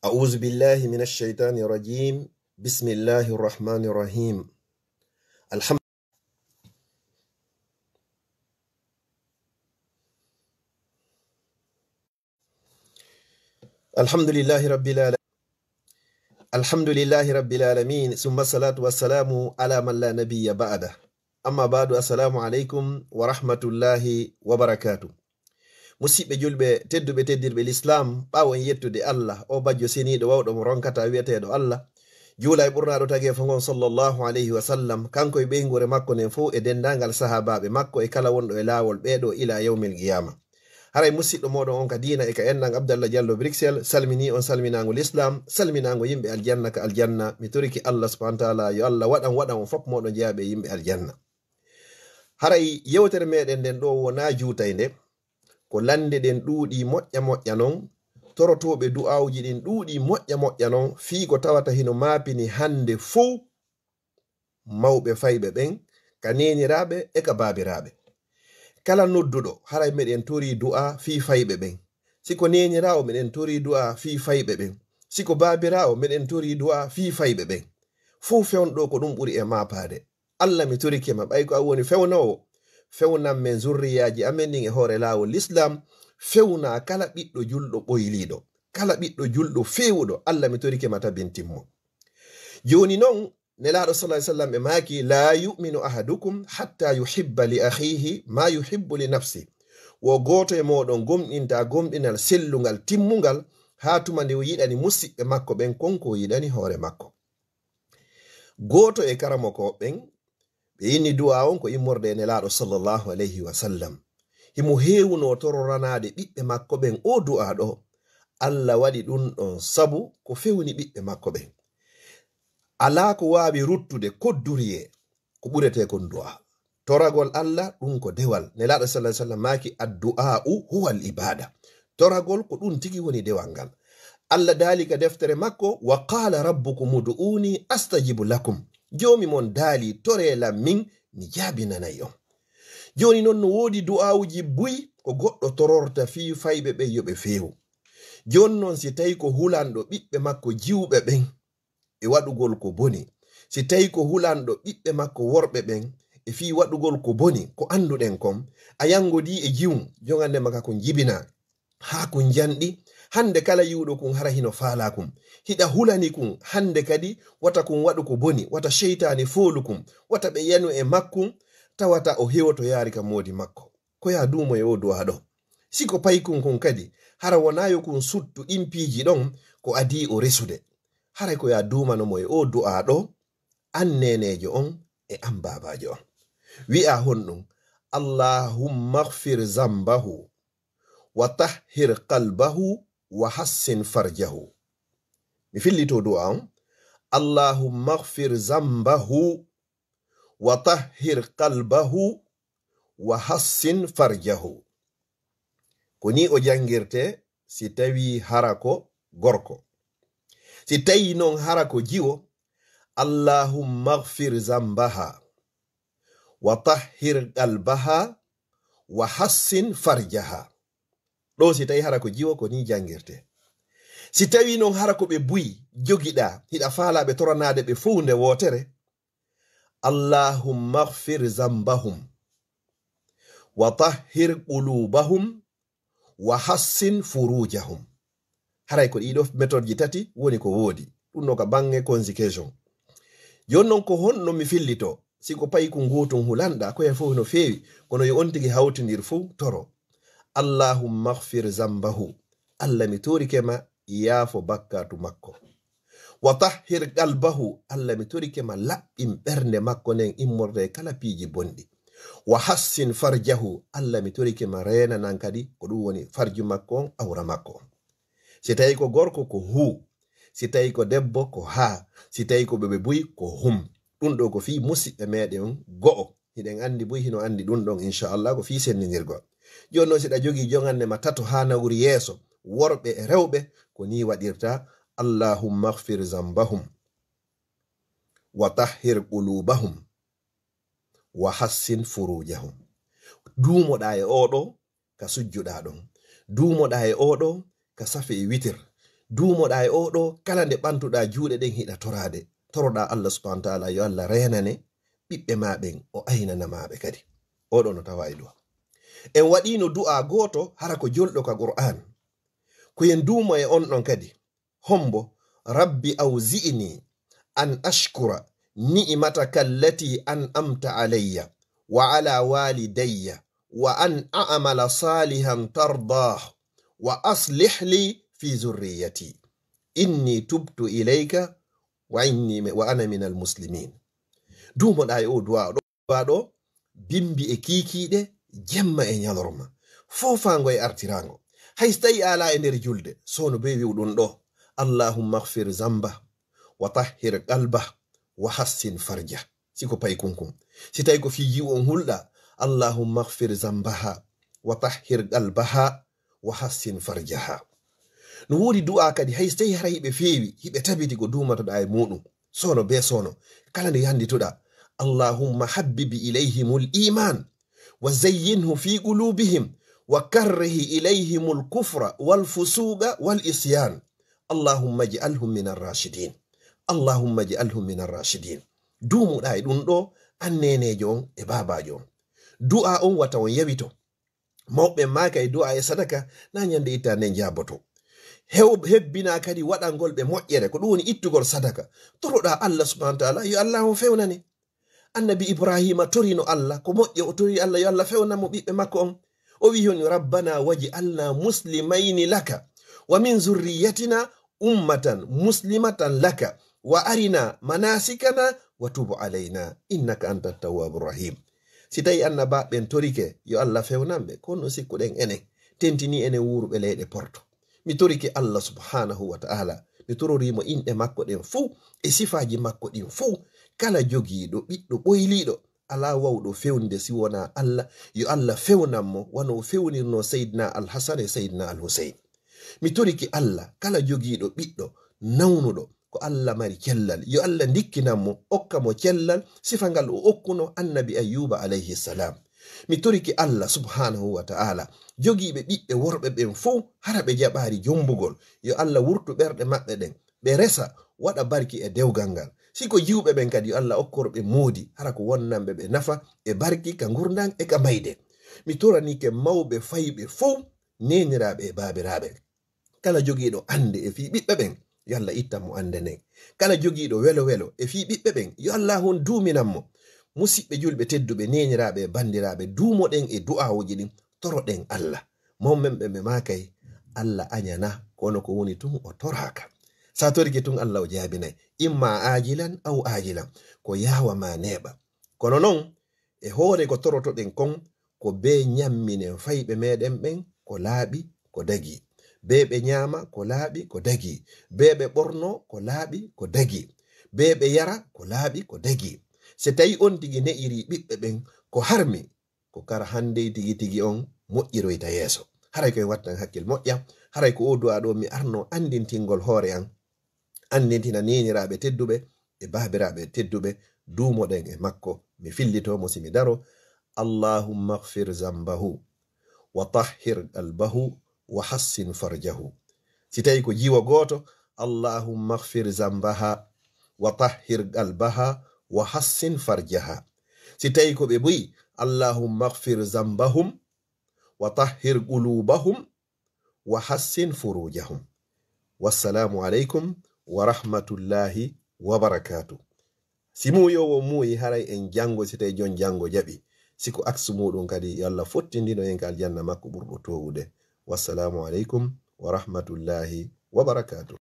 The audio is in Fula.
أعوذ بالله من الشيطان الرجيم. بسم الله الرحمن الرحيم. الحمد لله رب العالمين ثم الصلاة والسلام على من لا نبي بعده. أما بعد، السلام عليكم ورحمة الله وبركاته. Musibe julbe tedduɓe teddirɓe l'islam ɓawon yettude Allah o bajjo seniɗo wawɗo mo ronkata wiyeteɗo Allah juula e ɓurnaɗo tagi fongon sallallahu alayhi wa sallam, kanko e ɓeygore makko nen fo e dendagal sahabaɓe makko e kala wonɗo e lawol ɓeɗo ila yawmil qiyama. haray musidɗo moɗon on ka dina e ka ennan Abdallah Diallo Bruxelles salmini on salminago l'islam, salminago yimɓe aljanna ka aljanna. Mi toriki Allah subhanahu wa ta'ala yo Allah waɗan on fop moɗon jeyaɓe yimɓe aljanna. haray yewtere meɗen nden ɗo wona juutayde ko lande den ɗuuɗi moƴƴa non, torotoɓe du'awuji ɗin ɗuuɗi moƴƴa non, fiigo tawata hino maapini hande fou mawɓe fayɓe ɓen, ka neniraɓe e ka baabiraɓe. kala nodduɗo haray meɗen tori du'a fi fayɓe ɓen, siko nenirawo meɗen tori du'a fi fayɓe ɓen, siko baabirawo meɗen tori du'a fi fayɓe ɓen. fou fewnɗo ko ɗum ɓuri e maapade. Allah mi torikema ɓay ko a woni fewnowo, fewnan men zurriyaji amen ɗin e hoore laawol l'islam, fewna kala ɓiɗɗo julɗo ɓoyliɗo, kala ɓiɗɗo julɗo fewuɗo. Allah mi torike mata bintimmo. joni noon nelaɗo sallallahu alaihi wasallam ɓe maaki la yu'minu ahadukum hatta yuhibba li akhihi ma yuhibbu li nafsi. wo goto e moɗon gomɗinta gomɗinal sellungal timmungal ha tuma nde o yiɗani musidɓe makko ɓen konko o yiɗani hoore makko. goto e karamoko ɓen ɓe yinni du'a on ko immorde e nelaɗo sallallahu alayhi wa sallam. himo hewuno tororanade ɓiɓɓe makko ɓen o du'a ɗo. Allah waɗi ɗum ɗon sabu ko fewni ɓiɓɓe makko ɓen. ala ko wawi ruttude kodduriye ko ɓurete kon du'a. toragol Allah ɗum ko dewal. nelaɗo sallallahu alayhi wa sallam maki addu'a'u huwal ibada. toragol ko ɗum tigi woni dewal ngal. Allah dalika deftere makko wa qala rabbukum ud'uni astajibu lakum. jomi mon daali torelam min mi jaabinanay on. joni non no wodi du'awuji buyi ko goɗɗo tororta fi fayɓe ɓe yoɓe fewu. joni non si tawi ko hulanɗo ɓiɓɓe makko jiwɓe ɓen e waɗugol ko boni, si tawi ko hulanɗo ɓiɓɓe makko worɓe ɓen e fi waɗugol ko boni ko anduɗen kon, a yangodi e jiwum jogande maka kon jibina ha kun janɗi. hande kala yiwɗo kun hara hino faala kun, hiɗa hulani kun hande kadi wata kun waɗu ko boni, wata sheytani foolu kun, wata ɓe yanu e makkun, tawata o hewoto yaari ka modi makko. ko ya dumo e o du'a ɗo. siko paykun kun kadi hara wonayo kun suttu impiji ɗon ko adi o resude. haray ko ya dumanomo e o du'a ɗo, an nenejo on e an babajo on. wi'a honɗum Allahumma ighfir zambahu wa tahhir qalbahu wa hassin farjahu. mi fillito du'a on. Allahumma ighfir zambahu wa tahhir qalbahu wa hassin farjahu. ko ni o jangirte si tawi harako gorko. si tawi non harako jiwo, Allahumma ighfir zambaha wa tahhir qalbaha wa hassin farjaha. ɗo si tawi hara ko jiwo ko ni jangirte. si tawi non hara ko ɓe buyi jogiɗa hiɗa faalaɓe toranade ɓe fuu nde wotere, Allahumma ighfir zambahum wa tahhir qulubahum wa hassin furujahum. haray ko ɗiɗo méthode ji tati woni ko woodi. ɗum no ka bange conjugation. jon non ko honno mi fillito, siko payi ko gotum hulanɗa ko hen fof no feewi, kono yo on tigi hawtindir fuu toro. Allahumma ighfir zambahu. Allah mi torikema yaafo bakkatu makko. wa tahhir qalbahu. Allah mi torikema laɓɓin ɓernde makko nen immorde kala piiji bonɗi. wa hassin farjahu. Allah mi torikema rena nan kadi ko ɗum woni farju makko on, awra makko on. si tawi ko gorko ko hu, si tawi ko debbo ko ha, si tawi ko ɓeɓe buyi ko hum. ɗum ɗo ko fi musidɓe meɗen go'o. hiɗen andi buyi hino andi ɗum ɗon inchallah ko fi senninirgol. joni noon siɗa jogi jogande ma tato ha nawri yeeso, worɓe e rewɓe ko ni waɗirta. Allahumma ighfir zambahum wa tahhir qulubahum wa hassin furujahum. dumoɗa e oɗo ka sujjuɗa ɗon, dumoɗa e oɗo ka safe e witir, dumoɗa e oɗo kala nde ɓantuɗa juuɗe ɗen hiɗa torade toroɗa Allah subhanahu wa ta'ala yo Allah renane ɓiɓɓe maɓen o aynana maɓe kadi oɗo no tawa e ɗo en waɗino du'a goto hara ko jolɗo ka Qur'an ko yen dumo e on ɗon kadi hombo rabbi awzi'ni an ashkura ni'mataka allati an amta alayya wa ala walidayya wa an a'mala salihan tardah wa aslih li fi zurriyati inni tubtu ilayka wa ana minal muslimin. Dumoɗa e o du'a ɗo bimbi e kikiɗe jemma e nyalorma fofango e artirango haystayi ala e nder julde sono be wiwɗum ɗo allahumma ighfir zamba wa tahhir qalba wa hassin farja siko pay kunkum si tawi ko fiji on hulɗa allahumma ighfir zambaha wa tahhir qalbaha wa hassin farjaha. No wodi du'a kadi haystayi hara hiɓe feewi hiɓe tabiti ko dumatoɗa e muɗum sono be sono kala nde handituɗa allahumma habbibi ilayhimul iman wa zayyinhu fi qulubihim wa karrihi ilayhimul kufra wal fusuqa wal isyan allahumma ij'alhum minar rashidin allahumma ij'alhum minar rashidin. Dumuɗa e ɗum ɗo annenejo on e babajo on du'a on wata on yawito mawɓe maka e du'a e sadaka na nyande itta ne jaboto hebbina kadi waɗangol ɓe moƴƴere ko ɗum woni ittugol sadaka toroɗa Allah subhanahu wa ta'ala yo Allah on fewnani annabi Ibrahima torino Allah ko moƴƴe o tori Allah yo Allah fewnamo ɓiɓɓe makko on o wi hon rabbana waj'alna muslimayni laka wa min zurriyatina ummatan muslimatan laka wa arina manasikana wa tub alayna innaka antat tawwabur rahim. Si tawi annaba ɓen torike yo Allah fewnanɓe kono sikkuɗen enen tentini enen wuruɓe leyɗe porto mi torike Allah subhanahu wa ta'ala mi tororimo inɗe makko ɗen fuu e sifaji makko ɗin fuu kala jogiiɗo ɓiɗɗo ɓoyliɗo ala wawɗo fewnde si wona Allah yo Allah fewnanmo wano fewnirno Seydina Al-Hasan e Seydina Al-Husayn. Mi toriki Allah kala jogiiɗo ɓiɗɗo nawnuɗo ko Allah mari cellal yo Allah ndikkinanmo okkamo cellal sifa ngal o okkuno annabi Ayyuba alayhi salam. Mi toriki Allah subhanahu wa ta'ala jogiiɓe ɓiɓɓe worɓe ɓen fuu hara ɓe jaɓaari jombugol yo Allah wurtu ɓerɗe maɓɓe ɗen ɓe resa waɗa barki e dewgal ngal siko jiwɓe ɓen kadi yo Allah okkorɓe moodi hara ko wonnanɓe ɓe nafa e barki ka gurdan e ka mayde. Mi toranike mawɓe fayɓe fuu neniraɓe e babiraɓe kala jogiiɗo ande e fi ɓiɓɓe ɓen yo Allah ittanmo ande nden kala jogiiɗo welo welo e fi ɓiɓɓe ɓen yo Allah hon duuminanmo. Musidɓe julɓe tedduɓe neniraɓe e bandiraɓe dumoɗen e du'awuji ɗin toroɗen Allah mawmen ɓe makay Allah anyana kono ko woni tun o toraka sa torike tun Allah o jaabinay imma ajilan aw ajilan ko yawa ma neɓa kono non e hoore ko torotoɗen kon ko be nyamminen fayɓe meɗen ɓen ko laaɓi ko dagi be ɓe nyama ko laaɓi ko dagi be ɓe ɓorno ko laaɓi ko dagi be ɓe yara ko laaɓi ko dagi. Se tawi on tigi ne'iri ɓiɓɓe ɓen ko harmi ko kara hande tigi tigi on moƴƴiroyta yeeso haray koye wattan hakkil moƴƴa haray ko o du'a ɗo mi arno andintingol hoore an andintina neniraɓe tedduɓe e babiraɓe tedduɓe dumoɗen e makko mi fillitomo simi daro allahumma ighfir zambahu wa tahhir qalbahu wa hassin farjahu. Si tawi ko jiwa goto allahumma ighfir zambaha wa tahhir qalbaha wa hassin farjaha. Si tawi ko ɓe boyi allahumma ighfir zambahum wa tahhir qulubahum wa hassin furujahum. Wassalamu alaikum wa rahmatullahi wa barakatuh. Si muyowo muyi haray en jango si tawi jon jango jaɓi siko aksu muɗum kadi yo Allah fottindino en ka aljanna makko ɓurɗo towude. Wassalamu alaikum wa rahmatullahi wa barakatuh.